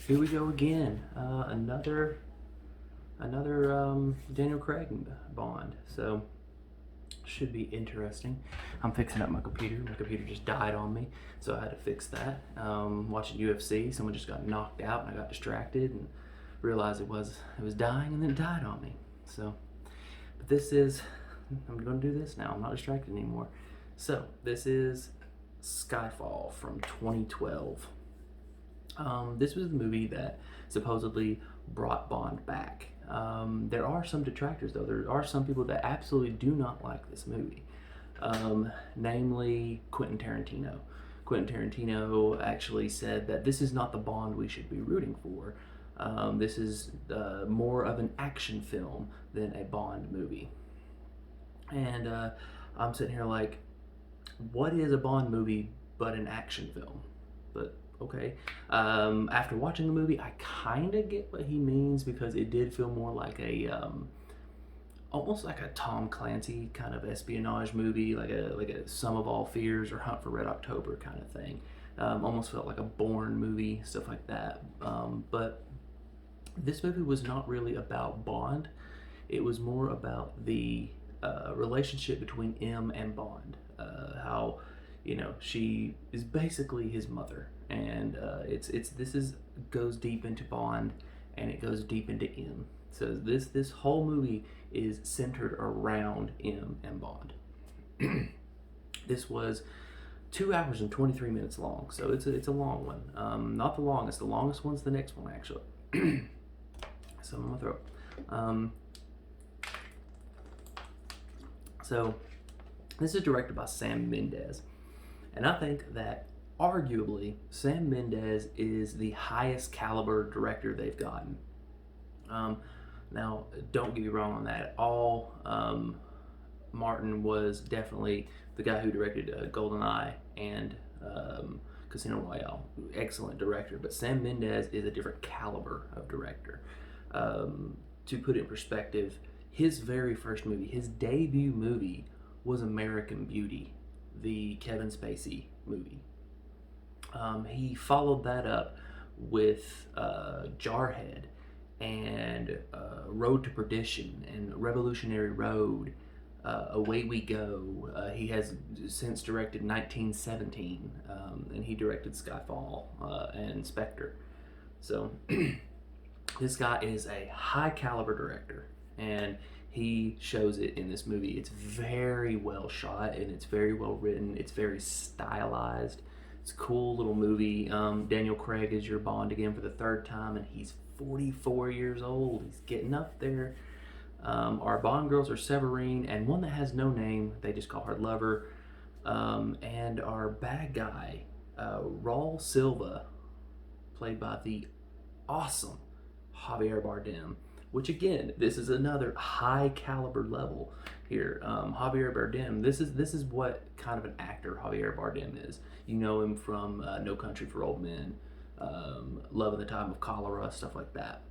Here we go again. Another Daniel Craig Bond. So should be interesting. I'm fixing up my computer. My computer just died on me, so I had to fix that. Watching UFC, someone just got knocked out, and I got distracted and realized it was dying, and then it died on me. So, but I'm going to do this now. I'm not distracted anymore. So this is Skyfall from 2012. This was the movie that supposedly brought Bond back. There are some detractors, though. There are some people that absolutely do not like this movie, namely Quentin Tarantino. Quentin Tarantino actually said that this is not the Bond we should be rooting for. This is more of an action film than a Bond movie. And I'm sitting here like, what is a Bond movie but an action film? But okay. After watching the movie, I kind of get what he means, because it did feel more like almost like a Tom Clancy kind of espionage movie, like a Sum of All Fears or Hunt for Red October kind of thing. Almost felt like a Bourne movie, stuff like that. But this movie was not really about Bond. It was more about the relationship between M and Bond. How she is basically his mother, and goes deep into Bond, and it goes deep into M. So this whole movie is centered around M and Bond. This was 2 hours and 23 minutes long, so it's a long one. Not the longest. The longest one's the next one, actually. So I'm gonna throw. So this is directed by Sam Mendes. And I think that arguably Sam Mendes is the highest caliber director they've gotten. Now, don't get me wrong on that at all. Martin was definitely the guy who directed GoldenEye and Casino Royale. Excellent director. But Sam Mendes is a different caliber of director. To put it in perspective, his very first movie, his debut movie, was American Beauty, the Kevin Spacey movie. He followed that up with Jarhead and Road to Perdition and Revolutionary Road, Away We Go. He has since directed 1917, and he directed Skyfall and Spectre. So this guy is a high caliber director, and he shows it in this movie. It's very well shot, and it's very well written. It's very stylized. It's a cool little movie. Daniel Craig is your Bond again for the third time, and he's 44 years old. He's getting up there. Our Bond girls are Severine, and one that has no name. They just call her Lover. And our bad guy, Raul Silva, played by the awesome Javier Bardem. Which again, this is another high caliber level here. Javier Bardem. This is what kind of an actor Javier Bardem is. You know him from No Country for Old Men, Love in the Time of Cholera, stuff like that.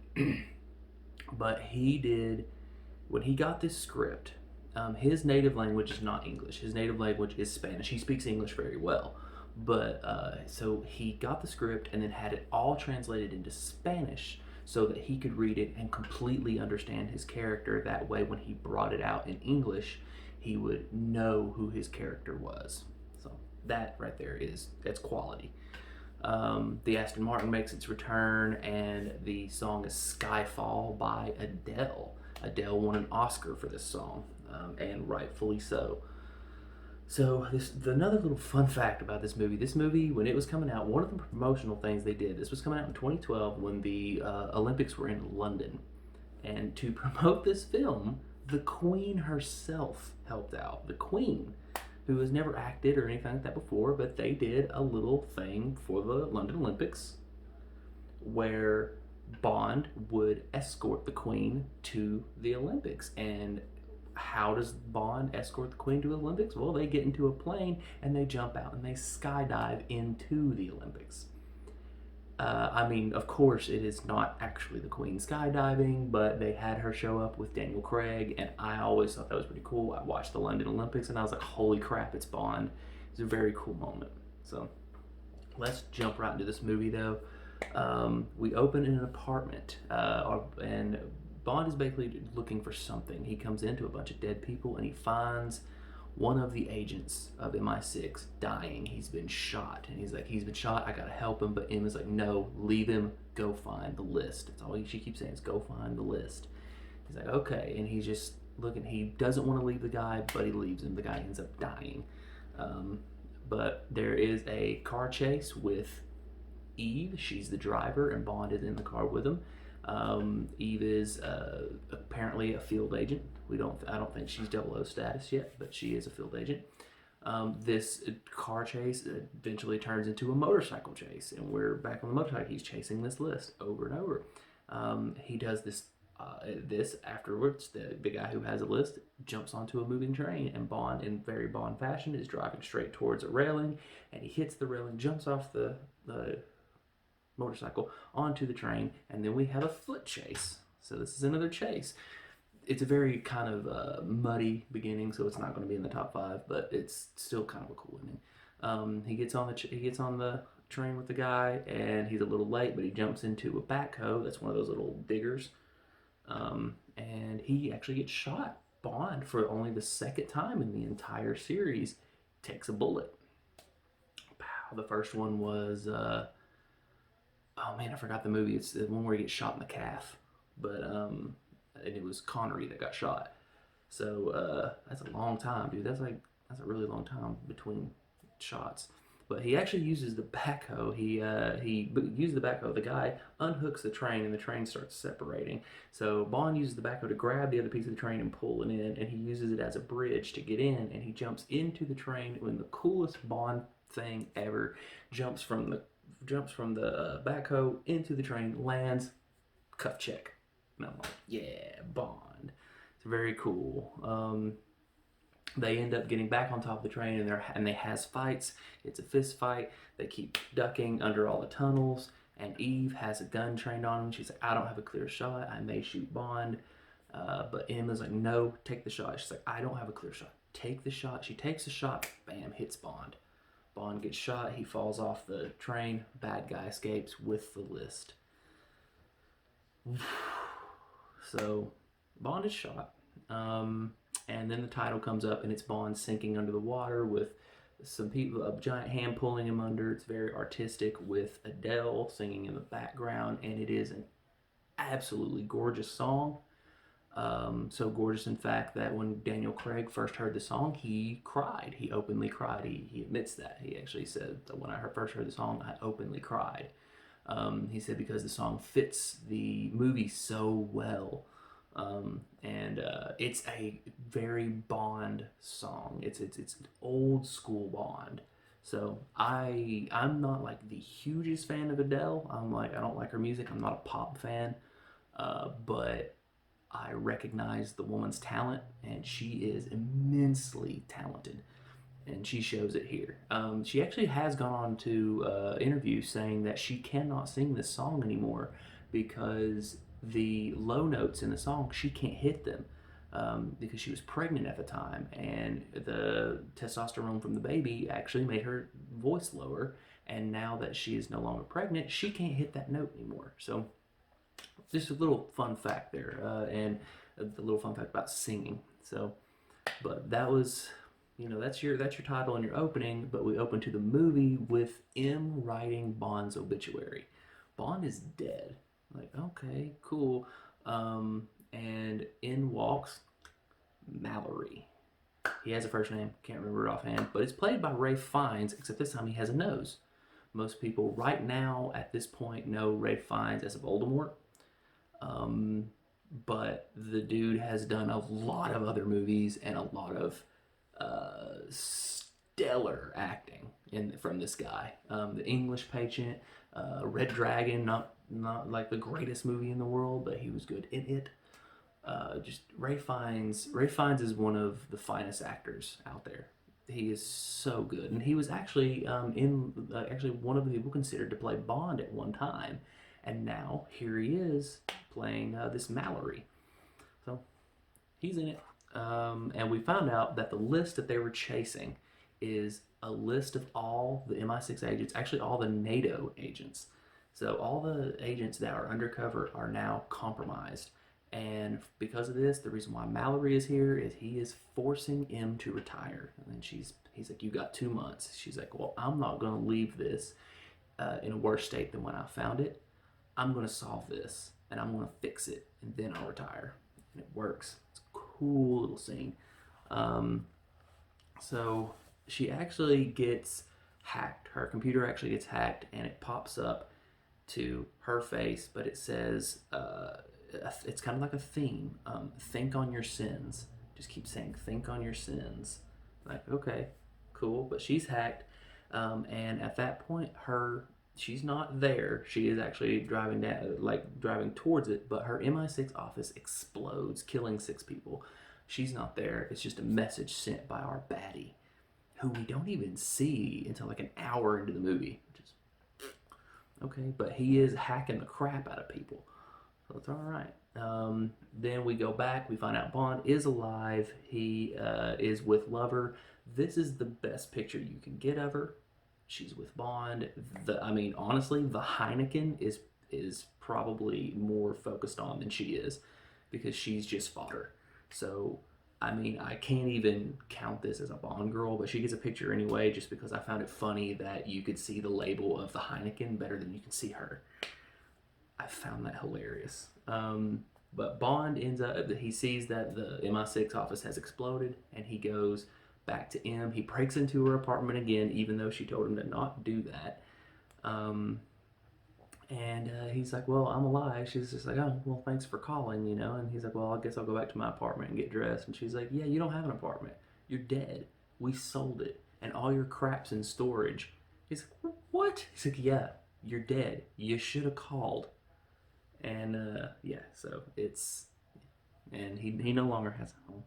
But when he got this script, his native language is not English. His native language is Spanish. He speaks English very well. But so he got the script and then had it all translated into Spanish, so that he could read it and completely understand his character. That way, when he brought it out in English, he would know who his character was. So that right there that's quality. The Aston Martin makes its return, and the song is Skyfall by Adele. Adele won an Oscar for this song, and rightfully so. So another little fun fact about this movie. This movie, when it was coming out, one of the promotional things they did, this was coming out in 2012 when the Olympics were in London. And to promote this film, the Queen herself helped out. The Queen, who has never acted or anything like that before, but they did a little thing for the London Olympics where Bond would escort the Queen to the Olympics. And how does Bond escort the Queen to the Olympics? Well, they get into a plane and they jump out and they skydive into the Olympics. I mean, of course, it is not actually the Queen skydiving, but they had her show up with Daniel Craig, and I always thought that was pretty cool. I watched the London Olympics and I was like, holy crap, it's Bond. It's a very cool moment. So let's jump right into this movie, though. We open in an apartment, and Bond is basically looking for something. He comes into a bunch of dead people and he finds one of the agents of MI6 dying. He's been shot, and he's like, he's been shot. I gotta help him, but M is like, no, leave him. Go find the list. That's all she keeps saying is go find the list. He's like, okay, and he's just looking. He doesn't want to leave the guy, but he leaves him. The guy ends up dying. Um, but there is a car chase with Eve. She's the driver, and Bond is in the car with him. Eve is apparently a field agent. I don't think she's 00 status yet, but she is a field agent. This car chase eventually turns into a motorcycle chase, and we're back on the motorcycle. He's chasing this list over and over. He does this. This afterwards, the guy who has a list jumps onto a moving train, and Bond, in very Bond fashion, is driving straight towards a railing, and he hits the railing, jumps off the motorcycle onto the train, and then we have a foot chase. So this is another chase. It's a very kind of muddy beginning, so it's not going to be in the top 5, but it's still kind of a cool ending. He gets on the train with the guy, and he's a little late, but he jumps into a backhoe. That's one of those little diggers, and he actually gets shot. Bond, for only the second time in the entire series, takes a bullet. Pow. The first one was oh man, I forgot the movie. It's the one where he gets shot in the calf, but and it was Connery that got shot. So that's a long time, dude. That's a really long time between shots. But he actually uses the backhoe. He uses the backhoe. The guy unhooks the train, and the train starts separating. So Bond uses the backhoe to grab the other piece of the train and pull it in, and he uses it as a bridge to get in. And he jumps into the train when the coolest Bond thing ever. Jumps from the backhoe into the train, lands, cuff check. And I'm like, yeah, Bond. It's very cool. They end up getting back on top of the train, and they has fights. It's a fist fight. They keep ducking under all the tunnels, and Eve has a gun trained on him. She's like, I don't have a clear shot. I may shoot Bond. But Emma's like, no, take the shot. She's like, I don't have a clear shot. Take the shot. She takes the shot. Bam, hits Bond. Bond gets shot. He falls off the train. Bad guy escapes with the list. So Bond is shot. And then the title comes up, and it's Bond sinking under the water with some people, a giant hand pulling him under. It's very artistic with Adele singing in the background, and it is an absolutely gorgeous song. So gorgeous, in fact, that when Daniel Craig first heard the song, he cried. He openly cried. He admits that. He actually said that when I first heard the song, I openly cried. He said because the song fits the movie so well. It's a very Bond song. It's old school Bond. So I'm not like the hugest fan of Adele. I don't like her music. I'm not a pop fan. But I recognize the woman's talent, and she is immensely talented, and she shows it here. She actually has gone on to interviews saying that she cannot sing this song anymore because the low notes in the song, she can't hit them because she was pregnant at the time, and the testosterone from the baby actually made her voice lower, and now that she is no longer pregnant, she can't hit that note anymore. So just a little fun fact there, and a little fun fact about singing. So, but that was, that's your title and your opening. But we open to the movie with M writing Bond's obituary. Bond is dead. Like, okay, cool. And in walks Mallory. He has a first name, can't remember it offhand, but it's played by Ralph Fiennes, except this time he has a nose. Most people right now at this point know Ralph Fiennes as Voldemort. But the dude has done a lot of other movies and a lot of stellar acting from this guy. The English Patient, Red Dragon, not like the greatest movie in the world, but he was good in it. Just Ralph Fiennes is one of the finest actors out there. He is so good, and he was actually actually one of the people considered to play Bond at one time, and now here he is playing this Mallory. So he's in it, and we found out that the list that they were chasing is a list of all the MI6 agents, actually all the NATO agents. So all the agents that are undercover are now compromised. And because of this, the reason why Mallory is here is he is forcing M to retire. And he's like, you got 2 months. She's like, well, I'm not going to leave this in a worse state than when I found it. I'm going to solve this and I'm going to fix it and then I'll retire. And it works. It's a cool little scene. So she actually gets hacked. Her computer actually gets hacked and it pops up to her face, but it says, it's kind of like a theme. Think on your sins. Just keep saying, think on your sins. Like, okay, cool. But she's hacked. And at that point, she's not there. She is actually driving towards it, but her MI6 office explodes, killing 6 people. She's not there. It's just a message sent by our baddie, who we don't even see until like an hour into the movie, which is okay, but he is hacking the crap out of people. So it's all right. Then we go back. We find out Bond is alive. He is with Lover. This is the best picture you can get of her. She's with Bond. Honestly, the Heineken is probably more focused on than she is, because she's just fodder. So, I can't even count this as a Bond girl, but she gets a picture anyway, just because I found it funny that you could see the label of the Heineken better than you can see her. I found that hilarious. But Bond ends up, he sees that the MI6 office has exploded, and he goes back to M. He breaks into her apartment again, even though she told him to not do that. And he's like, well, I'm alive. She's just like, oh, well, thanks for calling, And he's like, well, I guess I'll go back to my apartment and get dressed. And she's like, yeah, you don't have an apartment. You're dead. We sold it. And all your crap's in storage. He's like, what? He's like, yeah, you're dead. You should have called. And so it's, and he no longer has a home.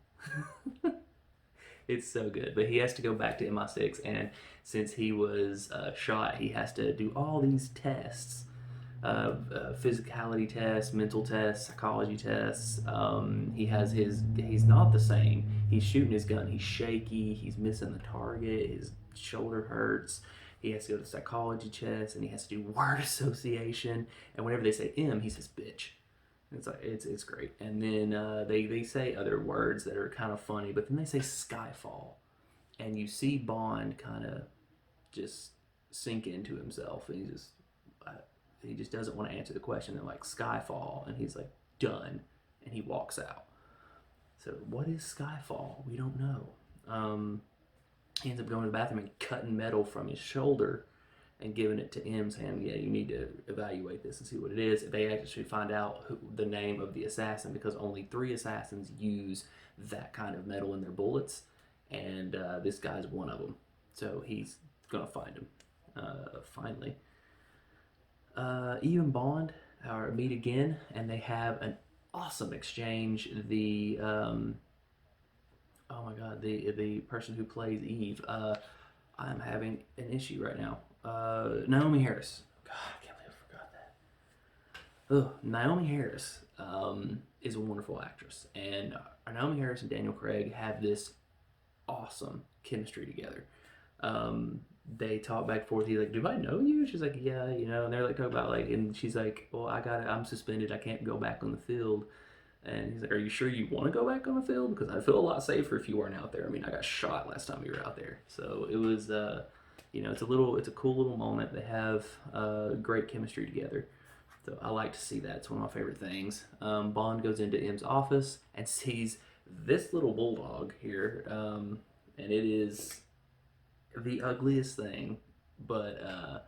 It's so good. But he has to go back to MI6, and since he was shot, he has to do all these tests. Physicality tests, mental tests, psychology tests. He's not the same. He's shooting his gun. He's shaky. He's missing the target. His shoulder hurts. He has to go to psychology tests, and he has to do word association. And whenever they say M, he says bitch. It's great. And then they say other words that are kind of funny, but then they say Skyfall, and you see Bond kind of just sink into himself, and he just doesn't want to answer the question. They're like, Skyfall, and he's like, done, and he walks out. So what is Skyfall? We don't know. He ends up going to the bathroom and cutting metal from his shoulder and giving it to M, saying, yeah, you need to evaluate this and see what it is. They actually find out the name of the assassin, because only 3 assassins use that kind of metal in their bullets, and this guy's one of them. So he's going to find him, finally. Eve and Bond meet again, and they have an awesome exchange. The the person who plays Eve, I'm having an issue right now. Naomi Harris. God, I can't believe I forgot that. Naomi Harris is a wonderful actress, and Naomi Harris and Daniel Craig have this awesome chemistry together. They talk back and forth. He's like, do I know you? She's like, yeah, and they're like, talk about and she's like, well, I'm suspended. I can't go back on the field. And he's like, are you sure you want to go back on the field? Because I feel a lot safer if you weren't out there. I got shot last time you were out there. So it was, it's a cool little moment. They have great chemistry together. So I like to see that. It's one of my favorite things. Bond goes into M's office and sees this little bulldog here. And it is the ugliest thing, but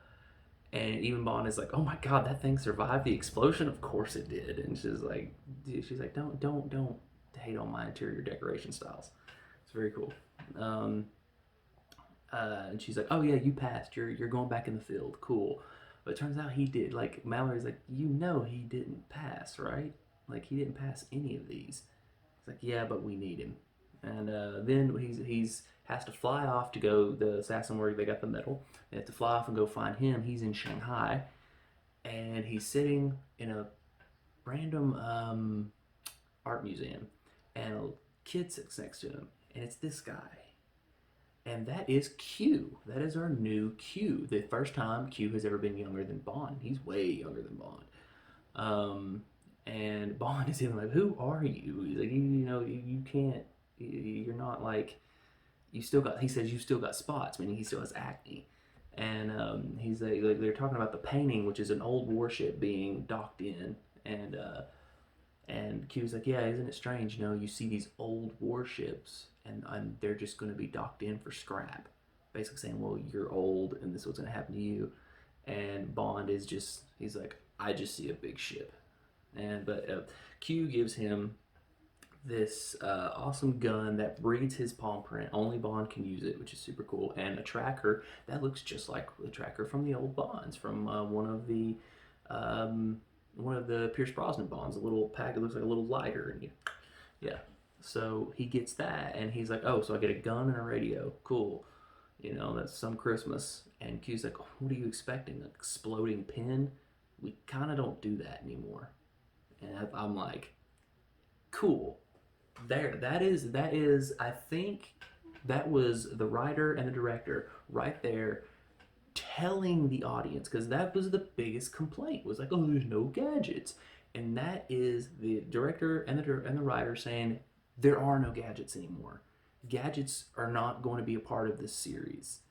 and even Bond is like, oh my god, that thing survived the explosion. Of course it did. And she's like, don't hate on my interior decoration styles. It's very cool. And she's like, oh yeah, you passed, you're going back in the field, cool. But it turns out he did. Like, Mallory's like, he didn't pass, right? Like, he didn't pass any of these. It's like, yeah, but we need him. And then he's has to fly off to go, the assassin where they got the medal. They have to fly off and go find him. He's in Shanghai, and he's sitting in a random art museum, and a kid sits next to him, and it's this guy. And that is Q. That is our new Q. The first time Q has ever been younger than Bond. He's way younger than Bond. And Bond is even like, "Who are you?" He's like, you can't. You're not like. You still got." He says, "You still got spots," meaning he still has acne. And he's like, they're talking about the painting, which is an old warship being docked in, and Q's like, "Yeah, isn't it strange? You see these old warships, and they're just going to be docked in for scrap." Basically saying, "Well, you're old, and this is what's going to happen to you." And Bond is he's like, "I just see a big ship." But Q gives him this awesome gun that reads his palm print. Only Bond can use it, which is super cool. And a tracker that looks just like the tracker from the old Bonds, from one of the Pierce Brosnan Bonds. A little pack that looks like a little lighter, and yeah. So he gets that, and he's like, "Oh, so I get a gun and a radio. Cool. That's some Christmas." And Q's like, "Oh, what are you expecting? An exploding pin? We kind of don't do that anymore." And I'm like, cool. That is. I think that was the writer and the director right there telling the audience, because that was the biggest complaint, was like, "Oh, there's no gadgets," and that is the director and the writer saying there are no gadgets anymore. Gadgets are not going to be a part of this series.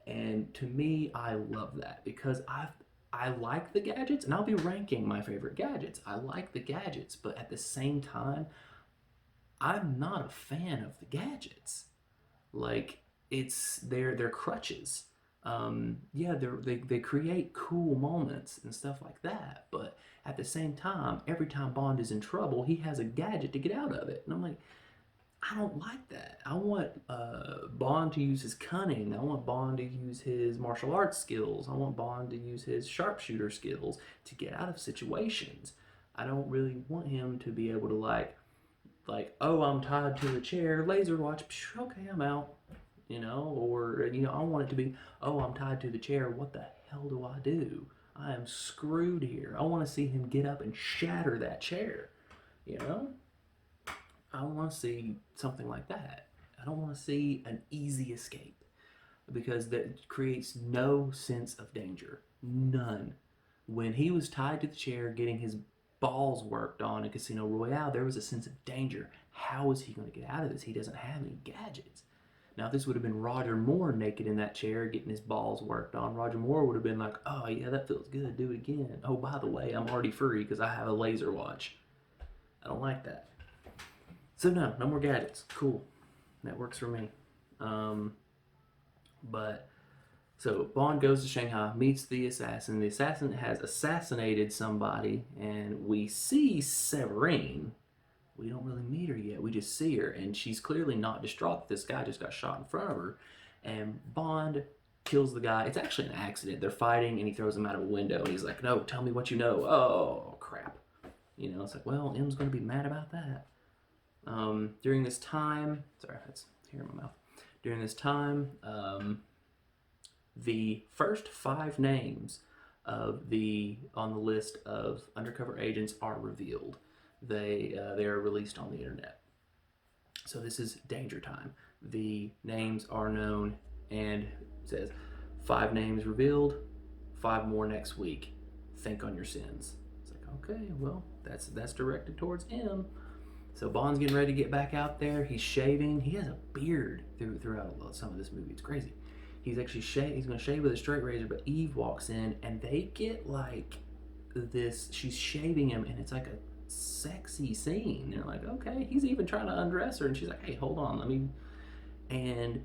And to me, I love that, because I like the gadgets, and I'll be ranking my favorite gadgets. I like the gadgets, but at the same time, I'm not a fan of the gadgets. Like, they're crutches. Yeah, they create cool moments and stuff like that, but at the same time, every time Bond is in trouble, he has a gadget to get out of it, and I'm like, I don't like that. I want Bond to use his cunning. I want Bond to use his martial arts skills. I want Bond to use his sharpshooter skills to get out of situations. I don't really want him to be able to "Oh, I'm tied to a chair, laser watch, okay, I'm out." Or I want it to be, "Oh, I'm tied to the chair, what the hell do I do? I am screwed here." I want to see him get up and shatter that chair. You know? I want to see something like that. I don't want to see an easy escape, because that creates no sense of danger. None. When he was tied to the chair getting his balls worked on in Casino Royale, there was a sense of danger. How is he going to get out of this? He doesn't have any gadgets. Now, if this would have been Roger Moore naked in that chair getting his balls worked on, Roger Moore would have been like, "Oh, yeah, that feels good. Do it again. Oh, by the way, I'm already free because I have a laser watch." I don't like that. So no more gadgets. Cool. That works for me. But so Bond goes to Shanghai, meets the assassin. The assassin has assassinated somebody, and we see Severine. We don't really meet her yet. We just see her, and she's clearly not distraught that this guy just got shot in front of her. And Bond kills the guy. It's actually an accident. They're fighting, and he throws him out of a window, and he's like, "No, tell me what you know." Oh, crap. It's like, well, M's going to be mad about that. During this time, sorry, that's hair in my mouth. During this time, the first 5 names on the list of undercover agents are revealed. They are released on the internet. So this is danger time. The names are known, and it says 5 names revealed, 5 more next week. Think on your sins. It's like, okay, well, that's directed towards M. So Bond's getting ready to get back out there. He's shaving. He has a beard throughout some of this movie. It's crazy. He's actually he's going to shave with a straight razor, but Eve walks in, and they get like this. She's shaving him, and it's like a sexy scene. They're like, okay. He's even trying to undress her, and she's like, "Hey, hold on, let me." And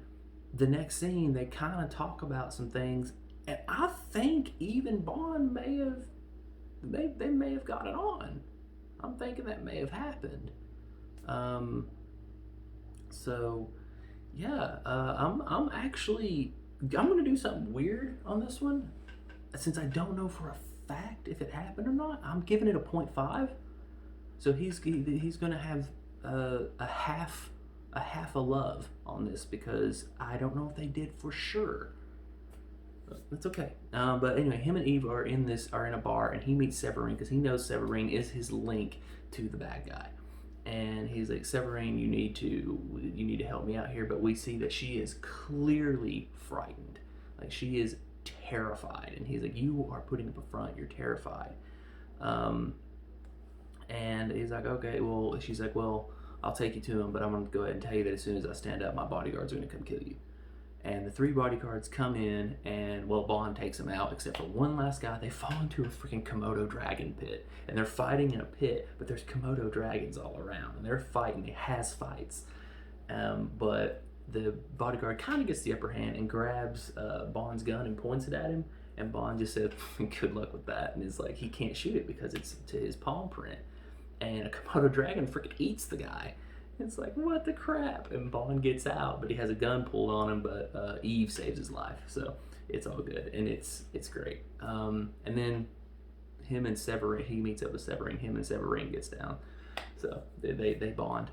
the next scene, they kind of talk about some things, and I think even Bond may have got it on. I'm thinking that may have happened. So yeah, I'm gonna do something weird on this one, since I don't know for a fact if it happened or not. I'm giving it a 0.5. So he's gonna have a half a love on this, because I don't know if they did for sure. That's okay. But anyway, him and Eve are in a bar, and he meets Severine because he knows Severine is his link to the bad guy. And he's like, Severine, you need to help me out here. But we see that she is clearly frightened, like she is terrified. And he's like, you are putting up a front, you're terrified. And he's like, okay, well, she's like, well, I'll take you to him, but I'm going to go ahead and tell you that as soon as I stand up, my bodyguards are going to come kill you. And the 3 bodyguards come in, and, well, Bond takes them out, except for one last guy. They fall into a freaking Komodo dragon pit, and they're fighting in a pit, but there's Komodo dragons all around, and they're fighting. It has fights. But the bodyguard kind of gets the upper hand and grabs Bond's gun and points it at him, and Bond just said, good luck with that, and is like, he can't shoot it because it's to his palm print. And a Komodo dragon freaking eats the guy. It's like, what the crap? And Bond gets out, but he has a gun pulled on him, but Eve saves his life. So it's all good, and it's great. And then him and Severine, he meets up with Severine, him and Severine gets down. So they bond.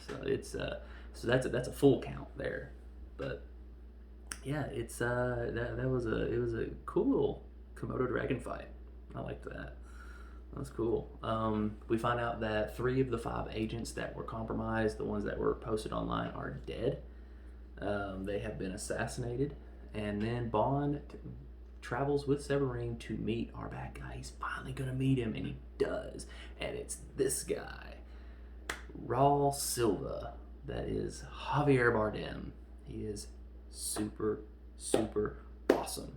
So it's so that's a full count there. But yeah, it's it was a cool little Komodo dragon fight. I liked that. That's cool. We find out that 3 of the 5 agents that were compromised, the ones that were posted online, are dead. They have been assassinated. And then Bond travels with Severine to meet our bad guy. He's finally going to meet him, and he does. And it's this guy, Raul Silva. That is Javier Bardem. He is super, super awesome.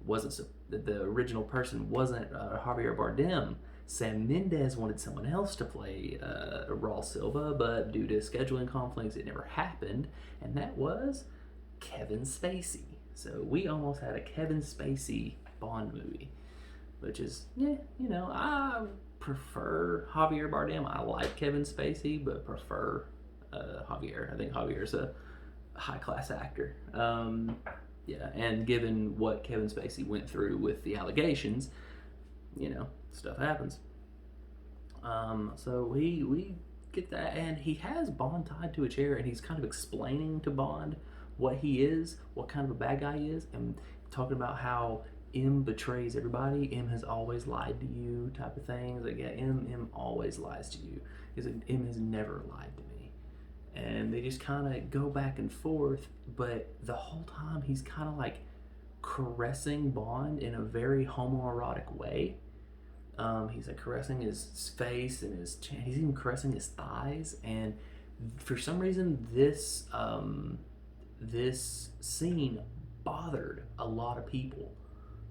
The original person wasn't Javier Bardem. Sam Mendes wanted someone else to play Raul Silva, but due to scheduling conflicts, it never happened, and that was Kevin Spacey. So we almost had a Kevin Spacey Bond movie, which is, yeah, you know, I prefer Javier Bardem. I like Kevin Spacey, but prefer Javier. I think Javier's a high-class actor. Yeah, and given what Kevin Spacey went through with the allegations, you know, stuff happens. So we get that, and he has Bond tied to a chair, and he's kind of explaining to Bond what he is, what kind of a bad guy he is, and talking about how M betrays everybody. M has always lied to you, type of things. Like, yeah, M always lies to you. He's like, M has never lied to me. And they just kind of go back and forth, but the whole time he's kind of like caressing Bond in a very homoerotic way. He's like caressing his face and his chin. He's even caressing his thighs. And for some reason, this scene bothered a lot of people.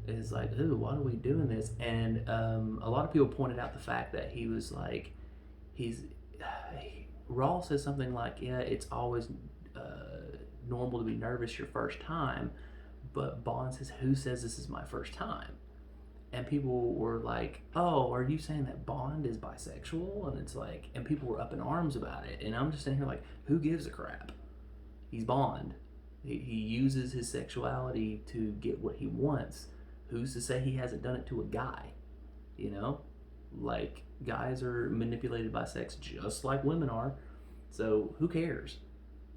It's like, ooh, why are we doing this? And a lot of people pointed out the fact that he was like, Raul says something like, yeah, it's always normal to be nervous your first time, but Bond says, who says this is my first time? And people were like, oh, are you saying that Bond is bisexual? And it's like, and people were up in arms about it. And I'm just sitting here like, who gives a crap? He's Bond. He uses his sexuality to get what he wants. Who's to say he hasn't done it to a guy? You know? Like, guys are manipulated by sex just like women are. So who cares?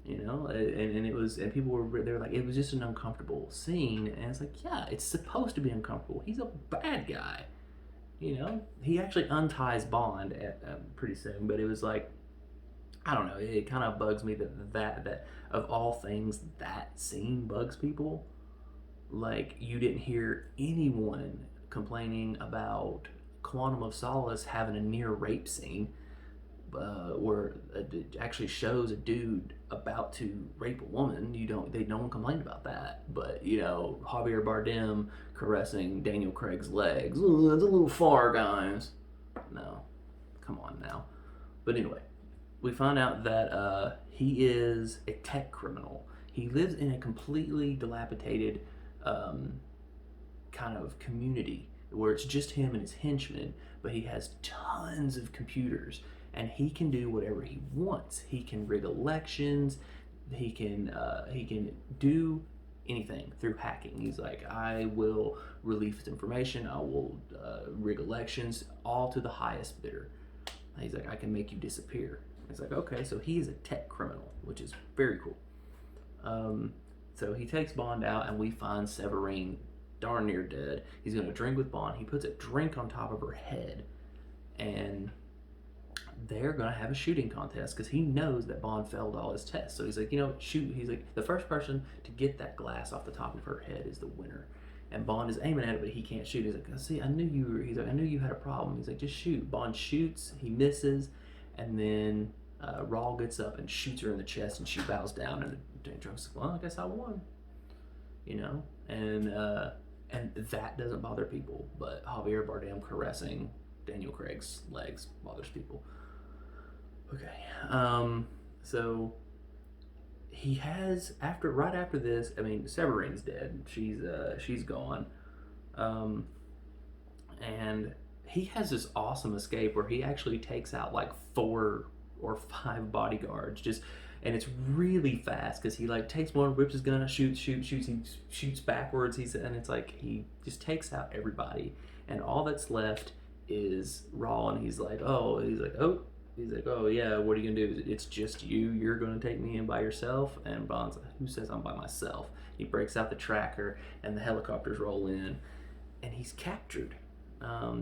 You know? And people were, they were like, it was just an uncomfortable scene. And it's like, yeah, it's supposed to be uncomfortable. He's a bad guy. You know? He actually unties Bond pretty soon, but it was like, I don't know, it kind of bugs me that of all things, that scene bugs people. Like, you didn't hear anyone complaining about Quantum of Solace having a near rape scene where it actually shows a dude about to rape a woman. No one complained about that. But, you know, Javier Bardem caressing Daniel Craig's legs, ooh, that's a little far, guys. No, come on now. But anyway, we find out that he is a tech criminal. He lives in a completely dilapidated kind of community where it's just him and his henchmen, but he has tons of computers, and he can do whatever he wants. He can rig elections. He can do anything through hacking. He's like, I will release information. I will rig elections, all to the highest bidder. He's like, I can make you disappear. It's like, okay, so he is a tech criminal, which is very cool. So he takes Bond out, and we find Severine darn near dead. He's going to drink with Bond. He puts a drink on top of her head, and they're gonna have a shooting contest because he knows that Bond failed all his tests. So he's like, you know, shoot. He's like, the first person to get that glass off the top of her head is the winner. And Bond is aiming at it, but he can't shoot. He's like, see, I knew you were. He's like, I knew you had a problem. He's like, just shoot. Bond shoots. He misses, and then Rawl gets up and shoots her in the chest, and she bows down. And the drunk's like, well, I guess I won. You know, and that doesn't bother people, but Javier Bardem caressing Daniel Craig's legs bothers people. Okay, so he has right after this. I mean, Severine's dead. She's gone, and he has this awesome escape where he actually takes out like 4 or 5 bodyguards just. And it's really fast because he like takes one, whips his gun, shoots, he shoots backwards. And it's like he just takes out everybody, and all that's left is Raw. And he's like, oh, yeah, what are you gonna do? It's just you. You're gonna take me in by yourself. And Bond's like, who says I'm by myself? He breaks out the tracker, and the helicopters roll in, and he's captured.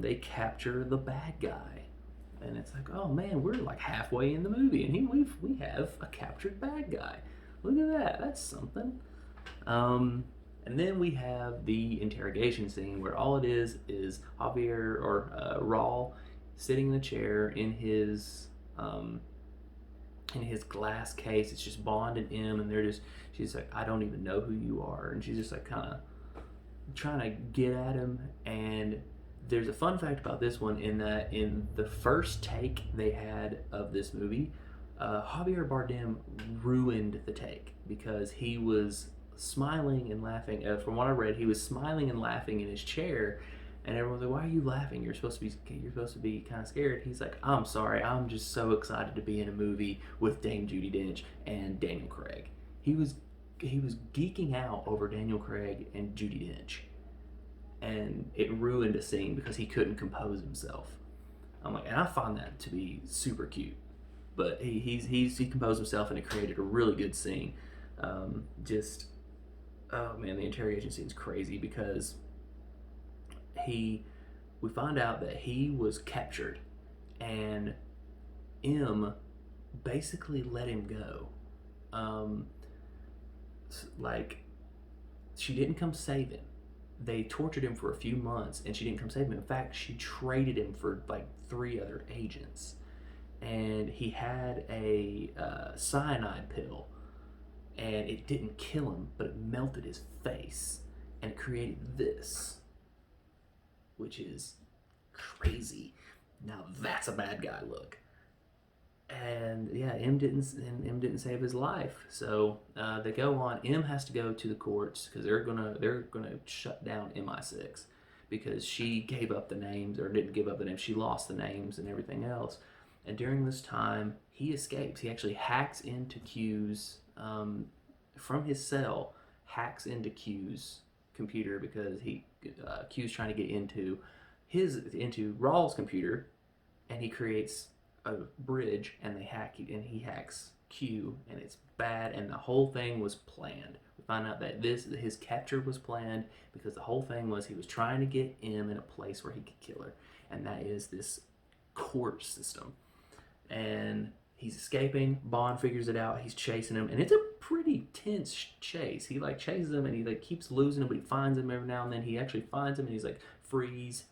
They capture the bad guy. And it's like, oh man, we're like halfway in the movie, and we have a captured bad guy. Look at that, that's something. And then we have the interrogation scene where all it is Javier or Rawl sitting in a chair in his glass case. It's just Bond and M, and she's like, I don't even know who you are, and she's just like kind of trying to get at him. And there's a fun fact about this one in that in the first take they had of this movie, Javier Bardem ruined the take because he was smiling and laughing. From what I read, he was smiling and laughing in his chair, and everyone's like, "Why are you laughing? You're supposed to be kind of scared." He's like, "I'm sorry. I'm just so excited to be in a movie with Dame Judi Dench and Daniel Craig." He was geeking out over Daniel Craig and Judi Dench. And it ruined a scene because he couldn't compose himself. I'm like, and I find that to be super cute. But he composed himself, and it created a really good scene. Oh man, the interrogation scene's crazy because we find out that he was captured, and M basically let him go. Like, she didn't come save him. They tortured him for a few months, and she didn't come save him. In fact, she traded him for like 3 other agents, and he had a cyanide pill, and it didn't kill him, but it melted his face, and it created this, which is crazy. Now that's a bad guy look. And yeah, M didn't save his life. So they go on. M has to go to the courts because they're gonna shut down MI6 because she gave up the names, or didn't give up the names. She lost the names and everything else. And during this time, he escapes. He actually hacks into Q's from his cell. Hacks into Q's computer because Q's trying to get into Rawl's computer, and he creates a bridge, and he hacks Q, and it's bad, and the whole thing was planned. We find out that his capture was planned because the whole thing was he was trying to get M in a place where he could kill her, and that is this court system. And he's escaping. Bond figures it out. He's chasing him, and it's a pretty tense chase. He like chases him, and he like keeps losing him, but he finds him every now and then. He actually finds him, and he's like, freeze,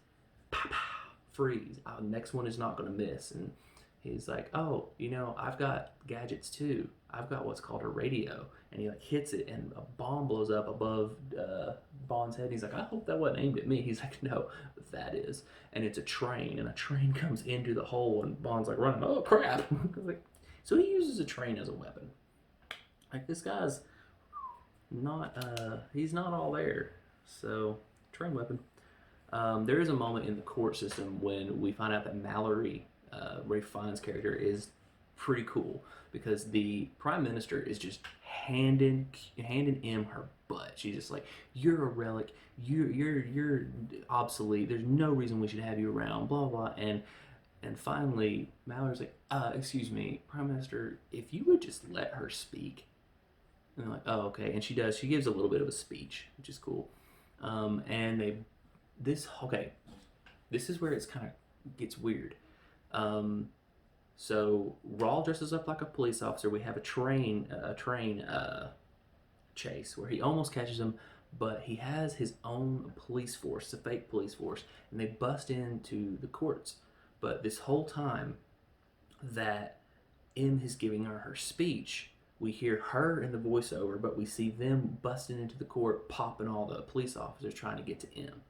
pow, pow, freeze. Next one is not going to miss. And he's like, oh, I've got gadgets too. I've got what's called a radio. And he like hits it, and a bomb blows up above Bond's head. And he's like, I hope that wasn't aimed at me. He's like, no, that is. And it's a train, and a train comes into the hole, and Bond's like running, oh crap. Like, so he uses a train as a weapon. Like, this guy's not, he's not all there. So, train weapon. There is a moment in the court system when we find out that Mallory, Ralph Fiennes' character, is pretty cool because the prime minister is just handing M her butt. She's just like, you're a relic, you're obsolete, there's no reason we should have you around, blah blah. And finally Mallory's like, excuse me, Prime Minister, if you would just let her speak. And they're like, oh okay. And she does. She gives a little bit of a speech, which is cool. And this is where it's kind of gets weird. So Rawl dresses up like a police officer. We have a train chase where he almost catches him, but he has his own police force, a fake police force, and they bust into the courts. But this whole time that M is giving her speech, we hear her in the voiceover, but we see them busting into the court, popping all the police officers trying to get to M.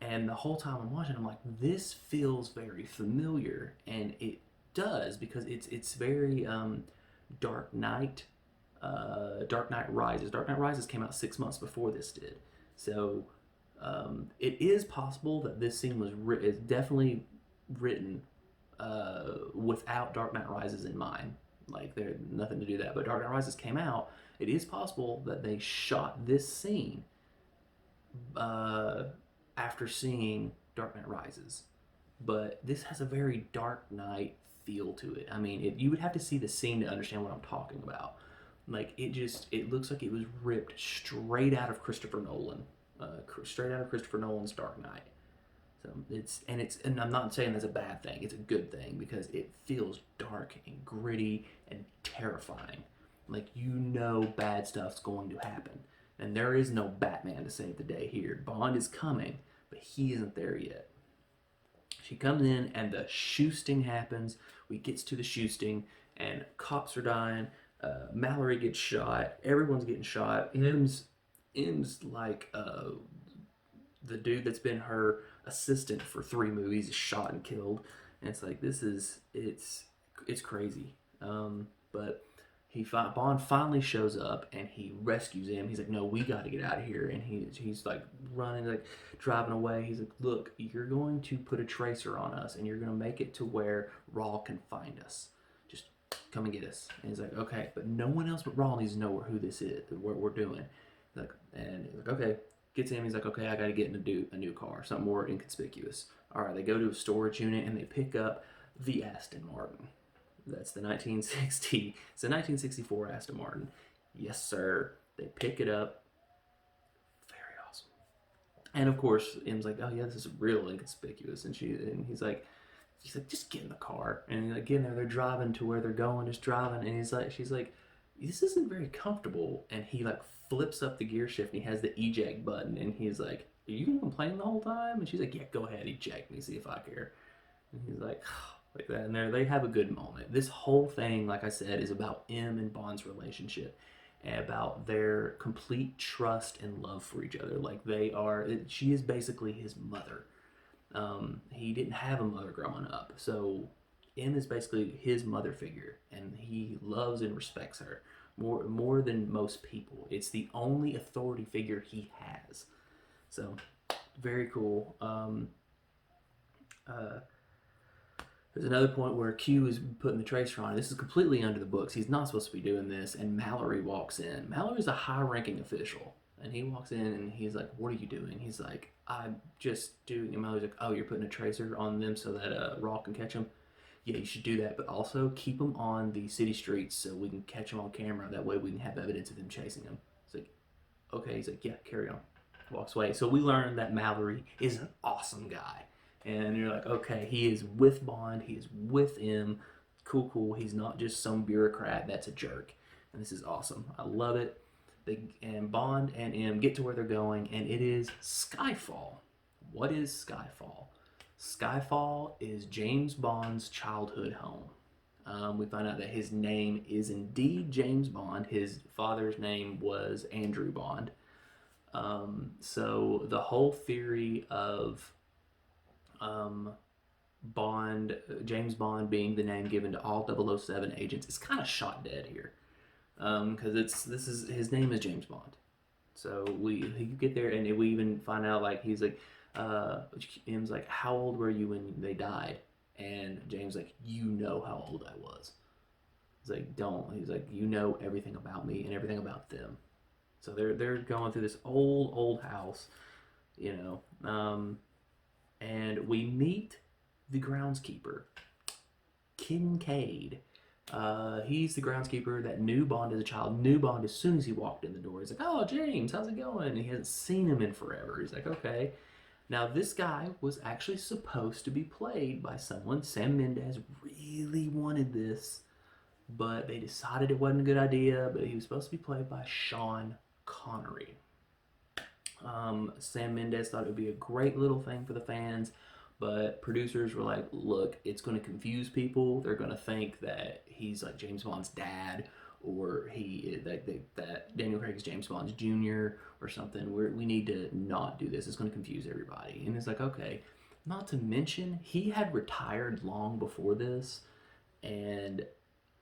And the whole time I'm watching, I'm like, this feels very familiar, and it does because it's very Dark Knight, Dark Knight Rises. Dark Knight Rises came out 6 months before this did, so it is possible that this scene was is definitely written without Dark Knight Rises in mind. Like there's nothing to do that, but Dark Knight Rises came out. It is possible that they shot this scene after seeing Dark Knight Rises, but this has a very Dark Knight feel to it. I mean, you would have to see the scene to understand what I'm talking about. Like it looks like it was ripped straight out of Christopher Nolan, straight out of Christopher Nolan's Dark Knight. So and I'm not saying that's a bad thing. It's a good thing because it feels dark and gritty and terrifying. Like bad stuff's going to happen, and there is no Batman to save the day here. Bond is coming, but he isn't there yet. She comes in and the shoosting happens. We gets to the shoosting and cops are dying. Mallory gets shot. Everyone's getting shot. M's like the dude that's been her assistant for 3 movies is shot and killed, and it's like it's crazy. But Bond finally shows up and he rescues him. He's like, no, we got to get out of here. And he's like running, like driving away. He's like, look, you're going to put a tracer on us and you're going to make it to where Rawl can find us. Just come and get us. And he's like, okay, but no one else but Rawl needs to know who this is, what we're doing. And he's like, okay. Gets him. He's like, okay, I got to get in a new car, something more inconspicuous. All right, they go to a storage unit and they pick up the Aston Martin. That's the 1960. It's a 1964 Aston Martin. Yes, sir. They pick it up. Very awesome. And of course, M's like, oh yeah, this is real inconspicuous. And he's like, just get in the car. And he's like, get in there. They're driving to where they're going, just driving. And she's like, this isn't very comfortable. And he like flips up the gear shift and he has the eject button. And he's like, are you gonna complain the whole time? And she's like, yeah, go ahead, eject me, see if I care. And he's like, like that, and they have a good moment. This whole thing, like I said, is about M and Bond's relationship, and about their complete trust and love for each other. Like she is basically his mother. He didn't have a mother growing up, so M is basically his mother figure, and he loves and respects her more than most people. It's the only authority figure he has. So, very cool. There's another point where Q is putting the tracer on. This is completely under the books. He's not supposed to be doing this, and Mallory walks in. Mallory's a high-ranking official, and he walks in, and he's like, what are you doing? He's like, I'm just doing... And Mallory's like, oh, you're putting a tracer on them so that Raw can catch them? Yeah, you should do that, but also keep them on the city streets so we can catch them on camera. That way we can have evidence of them chasing them. It's like, okay. He's like, yeah, carry on. Walks away. So we learn that Mallory is an awesome guy. And you're like, okay, he is with Bond. He is with him. Cool. He's not just some bureaucrat that's a jerk. And this is awesome. I love it. And Bond and M get to where they're going, and it is Skyfall. What is Skyfall? Skyfall is James Bond's childhood home. We find out that his name is indeed James Bond. His father's name was Andrew Bond. So the whole theory of James Bond being the name given to all 007 agents is kind of shot dead here, because his name is James Bond. So you get there and we even find out, like, he's like, M's like, how old were you when they died? And James like, you know how old I was. He's like, don't. He's like, you know everything about me and everything about them. So they're going through this old house, and we meet the groundskeeper, Kincaid. He's the groundskeeper that knew Bond as a child, knew Bond as soon as he walked in the door. He's like, oh, James, how's it going? And he hasn't seen him in forever. He's like, okay. Now, this guy was actually supposed to be played by someone Sam Mendes really wanted this, but they decided it wasn't a good idea. But he was supposed to be played by Sean Connery. Sam Mendes thought it would be a great little thing for the fans, but producers were like, look, it's going to confuse people. They're going to think that he's like James Bond's dad, or that Daniel Craig's James Bond's junior or something. We need to not do this. It's going to confuse everybody. And it's like, okay. Not to mention, he had retired long before this, and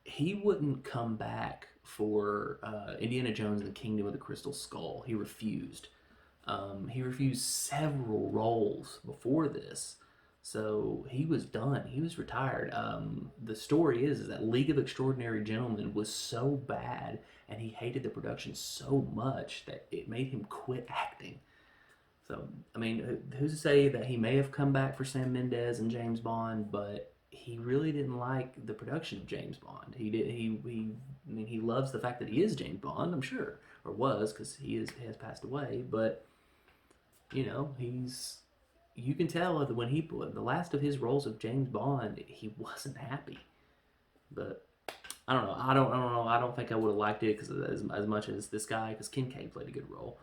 he wouldn't come back for Indiana Jones and the Kingdom of the Crystal Skull. He refused. He refused several roles before this. So he was done. He was retired. The story is that League of Extraordinary Gentlemen was so bad, and he hated the production so much that it made him quit acting. So, I mean, who's to say that he may have come back for Sam Mendes and James Bond, but he really didn't like the production of James Bond. I mean, he loves the fact that he is James Bond, I'm sure, or was, because he has passed away. But you can tell that when the last of his roles of James Bond, he wasn't happy. But I don't know. I don't know. I don't think I would have liked it because as much as this guy, because Kincaid played a good role.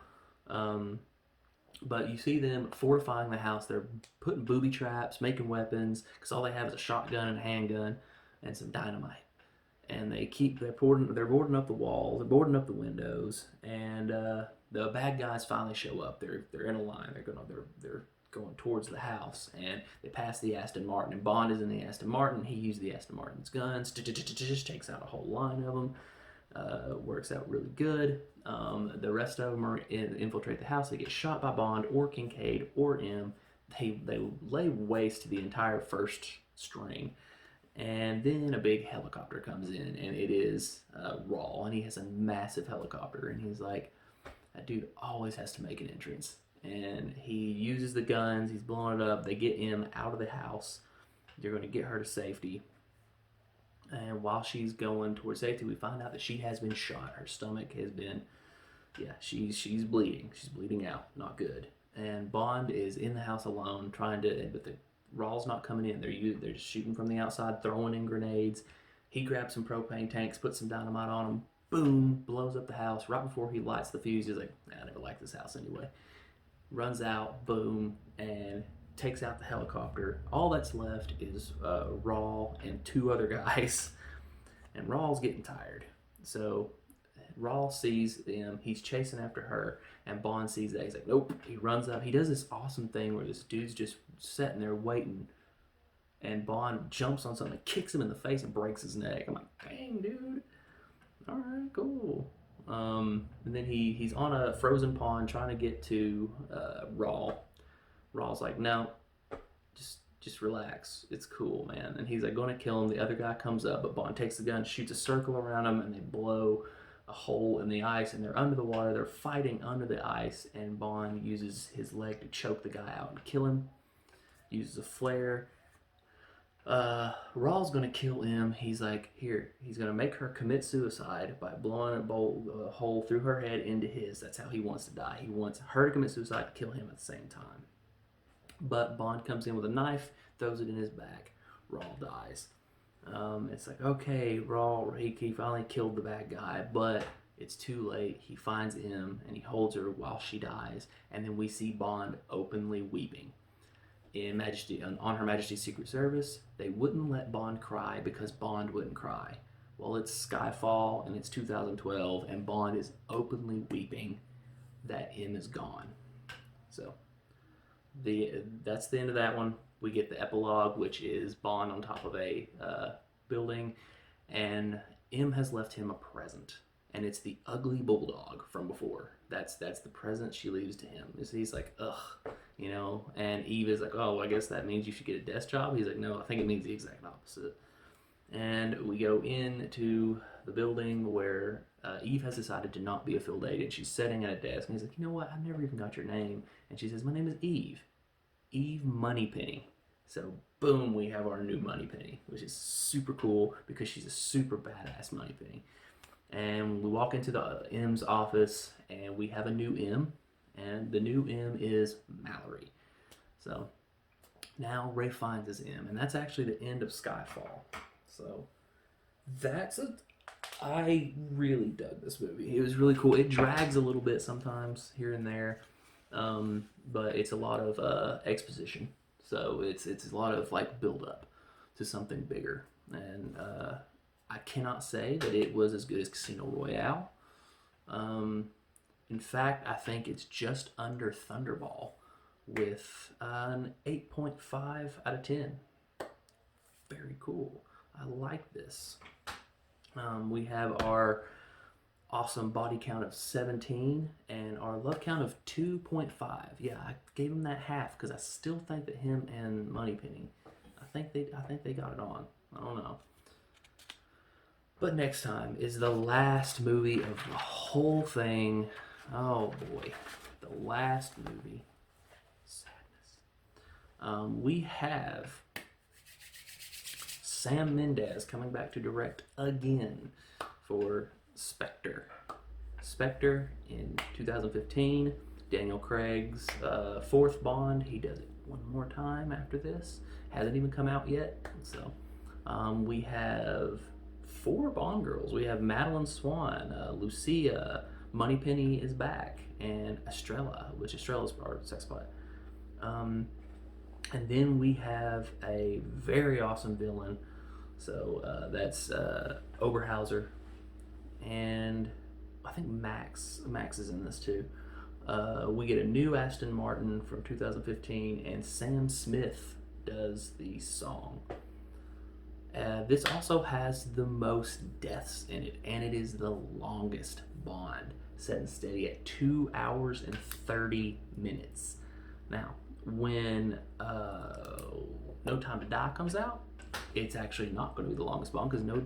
But you see them fortifying the house. They're putting booby traps, making weapons, because all they have is a shotgun and a handgun and some dynamite. And they're boarding up the walls, they're boarding up the windows, and the bad guys finally show up. They're in a line. They're going towards the house, and they pass the Aston Martin. And Bond is in the Aston Martin. He used the Aston Martin's guns, takes out a whole line of them. Works out really good. The rest of them infiltrate the house. They get shot by Bond or Kincaid or M. They lay waste to the entire first string. And then a big helicopter comes in, and it is Rawl, and he has a massive helicopter, and he's like, that dude always has to make an entrance. And he uses the guns, he's blowing it up, they get M out of the house, they're going to get her to safety. And while she's going towards safety, we find out that she has been shot. Her stomach has been, she's bleeding. She's bleeding out. Not good. And Bond is in the house alone, but the Raw's not coming in. They're just shooting from the outside, throwing in grenades. He grabs some propane tanks, puts some dynamite on them. Boom, blows up the house. Right before he lights the fuse, he's like, I never liked this house anyway. Runs out, boom, and takes out the helicopter. All that's left is Rawl and two other guys, and Rawl's getting tired. So Rawl sees them, he's chasing after her, and Bond sees that. He's like, nope. He runs up. He does this awesome thing where this dude's just sitting there waiting, and Bond jumps on something, kicks him in the face, and breaks his neck. I'm like, dang, dude. All right, cool. And then he's on a frozen pond trying to get to Rawl. Raw's like, no, just relax. It's cool, man. And he's like going to kill him. The other guy comes up, but Bond takes the gun, shoots a circle around him, and they blow a hole in the ice, and they're under the water. They're fighting under the ice, and Bond uses his leg to choke the guy out and kill him. Uses a flare. Raw's going to kill him. He's like, he's going to make her commit suicide by blowing a hole through her head into his. That's how he wants to die. He wants her to commit suicide to kill him at the same time. But Bond comes in with a knife, throws it in his back. Rawl dies. It's like, okay, Rawl, he finally killed the bad guy, but it's too late. He finds M, and he holds her while she dies, and then we see Bond openly weeping. On Her Majesty's Secret Service, they wouldn't let Bond cry because Bond wouldn't cry. Well, it's Skyfall, and it's 2012, and Bond is openly weeping that M is gone. So that's the end of that one. We get the epilogue, which is Bond on top of a building, and M has left him a present, and it's the ugly bulldog from before. That's the present she leaves to him. He's like, ugh, and Eve is like, oh, I guess that means you should get a desk job. He's like, no, I think it means the exact opposite. And we go into the building where Eve has decided to not be a field agent. She's sitting at a desk, and he's like, you know what? I've never even got your name. And she says, my name is Eve. Eve Moneypenny. So, boom, we have our new Moneypenny, which is super cool because she's a super badass Moneypenny. And we walk into the M's office, and we have a new M, and the new M is Mallory. So, now Ray finds his M, and that's actually the end of Skyfall. So I really dug this movie. It was really cool. It drags a little bit sometimes here and there, but it's a lot of exposition. So it's a lot of like build up to something bigger. And I cannot say that it was as good as Casino Royale. In fact, I think it's just under Thunderball with an 8.5 out of 10. Very cool. I like this. We have our awesome body count of 17 and our love count of 2.5. Yeah, I gave him that half because I still think that him and Moneypenny, I think they got it on. I don't know. But next time is the last movie of the whole thing. Oh boy, the last movie. Sadness. We have Sam Mendes coming back to direct again for Spectre. Spectre in 2015. Daniel Craig's fourth Bond. He does it one more time after this. Hasn't even come out yet. So we have 4 Bond girls. We have Madeline Swan, Lucia, Moneypenny is back, and Estrella, which Estrella's our sex pot. And then we have a very awesome villain. So that's Oberhauser, and I think Max is in this too. We get a new Aston Martin from 2015, and Sam Smith does the song. This also has the most deaths in it, and it is the longest Bond, set and steady at 2 hours and 30 minutes. Now, when No Time to Die comes out, it's actually not going to be the longest Bond, because No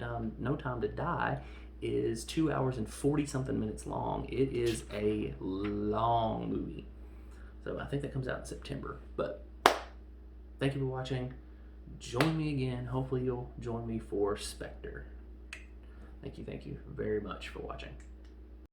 Time to Die is 2 hours and 40 something minutes long. It is a long movie. So I think that comes out in September. But thank you for watching. Join me again. Hopefully you'll join me for Spectre. Thank you very much for watching.